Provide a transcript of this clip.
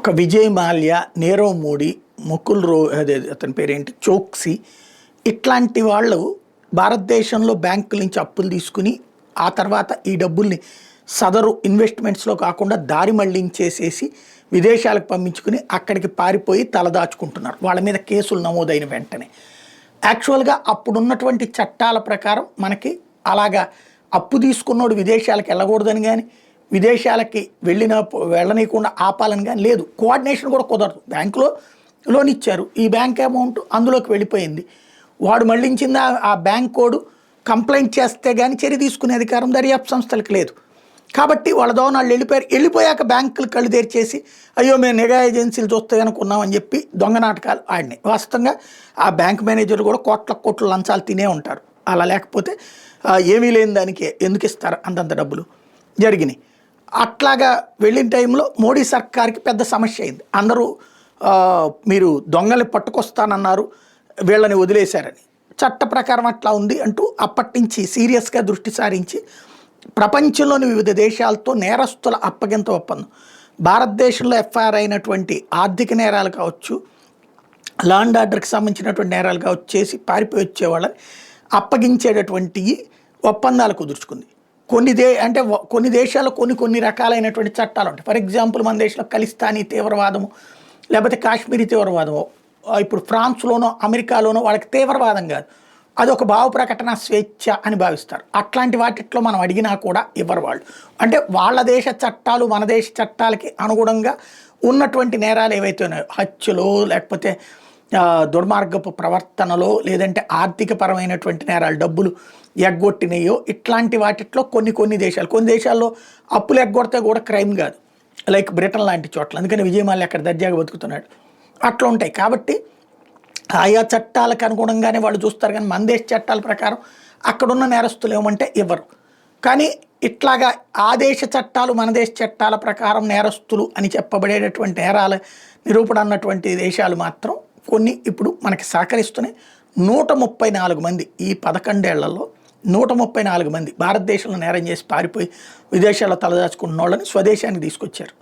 ఒక విజయ్ మాల్యా, నీరవ్ మోడీ, అదే అతని పేరేంటి చోక్సీ ఇట్లాంటి వాళ్ళు భారతదేశంలో బ్యాంకుల నుంచి అప్పులు తీసుకుని ఆ తర్వాత ఈ డబ్బుల్ని సదరు ఇన్వెస్ట్మెంట్స్లో కాకుండా దారి మళ్లించేసేసి విదేశాలకు పంపించుకుని అక్కడికి పారిపోయి తలదాచుకుంటున్నారు. వాళ్ళ మీద కేసులు నమోదైన వెంటనే యాక్చువల్గా అప్పుడున్నటువంటి చట్టాల ప్రకారం మనకి అలాగా అప్పు తీసుకున్నోడు విదేశాలకు వెళ్ళకూడదని కానీ విదేశాలకి వెళ్ళనీయకుండా ఆపాలని కానీ లేదు. కోఆర్డినేషన్ కూడా కుదరదు. బ్యాంకులో లోన్ ఇచ్చారు, ఈ బ్యాంక్ అమౌంట్ అందులోకి వెళ్ళిపోయింది, వాడు మళ్ళించింది ఆ బ్యాంక్ కోడ్ కంప్లైంట్ చేస్తే కానీ చర్య తీసుకునే అధికారం దర్యాప్తు సంస్థలకు లేదు. కాబట్టి వాళ్ళ దోన వాళ్ళు వెళ్ళిపోయాక బ్యాంకులు కళ్ళు తెరిచేసి అయ్యో మేము నిఘా ఏజెన్సీలు చూస్తాయనుకున్నామని చెప్పి దొంగ నాటకాలు ఆడినాయి. వాస్తవంగా ఆ బ్యాంక్ మేనేజర్లు కూడా కోట్ల లంచాలు తినే ఉంటారు. అలా లేకపోతే ఏమీ లేని దానికి ఎందుకు ఇస్తారు అంతంత డబ్బులు జరిగినాయి. అట్లాగా వెళ్ళిన టైంలో మోడీ సర్కార్కి పెద్ద సమస్య అయింది. అందరూ మీరు దొంగల్ని పట్టుకొస్తానన్నారు, వీళ్ళని వదిలేశారని. చట్ట ప్రకారం అట్లా ఉంది అంటూ అప్పటి నుంచి సీరియస్గా దృష్టి సారించి ప్రపంచంలోని వివిధ దేశాలతో నేరస్తుల అప్పగింత ఒప్పందం, భారతదేశంలో ఎఫ్ఐఆర్ అయినటువంటి ఆర్థిక నేరాలు కావచ్చు, లా అండ్ ఆర్డర్కి సంబంధించినటువంటి నేరాలు కావచ్చు చేసి పారిపోయి వచ్చేవాళ్ళని అప్పగించేటటువంటి ఒప్పందాలు కుదుర్చుకుంది. కొన్ని దేశాల్లో కొన్ని రకాలైనటువంటి చట్టాలు ఉంటాయి. ఫర్ ఎగ్జాంపుల్ మన దేశంలో ఖలిస్తానీ తీవ్రవాదము లేకపోతే కాశ్మీరీ తీవ్రవాదము, ఇప్పుడు ఫ్రాన్స్లోనో అమెరికాలోనో వాళ్ళకి తీవ్రవాదం కాదు, అదొక భావ ప్రకటన స్వేచ్ఛ అని భావిస్తారు. అట్లాంటి వాటిట్లో మనం అడిగినా కూడా ఇవ్వరు వాళ్ళు. అంటే వాళ్ళ దేశ చట్టాలు మన దేశ చట్టాలకి అనుగుణంగా ఉన్నటువంటి నేరాలు ఏవైతే ఉన్నాయో, హత్యలో లేకపోతే దుర్మార్గపు ప్రవర్తనలో లేదంటే ఆర్థిక పరమైనటువంటి నేరాలు, డబ్బులు ఎగ్గొట్టినయో ఇట్లాంటి వాటిట్లో కొన్ని దేశాల్లో అప్పులు ఎగ్గొడితే కూడా క్రైమ్ కాదు, లైక్ బ్రిటన్ లాంటి చోట్ల. అందుకని విజయ్ మాల్యా అక్కడ దర్జాగా బతుకుతున్నాడు. అట్లా ఉంటాయి. కాబట్టి ఆయా చట్టాలకు అనుగుణంగానే వాళ్ళు చూస్తారు. కానీ మన దేశ చట్టాల ప్రకారం అక్కడున్న నేరస్తులు ఏమంటే ఇవ్వరు. కానీ ఇట్లాగా ఆ దేశ చట్టాలు మన దేశ చట్టాల ప్రకారం నేరస్తులు అని చెప్పబడేటటువంటి నేరాల నిరూపణ అన్నటువంటి దేశాలు మాత్రం కొన్ని ఇప్పుడు మనకి సహకరిస్తున్నాయి. 134 మంది ఈ 11 ఏళ్లలో 134 మంది భారతదేశంలో నేరం చేసి పారిపోయి విదేశాల్లో తలదాచుకున్న వాళ్ళని స్వదేశానికి తీసుకొచ్చారు.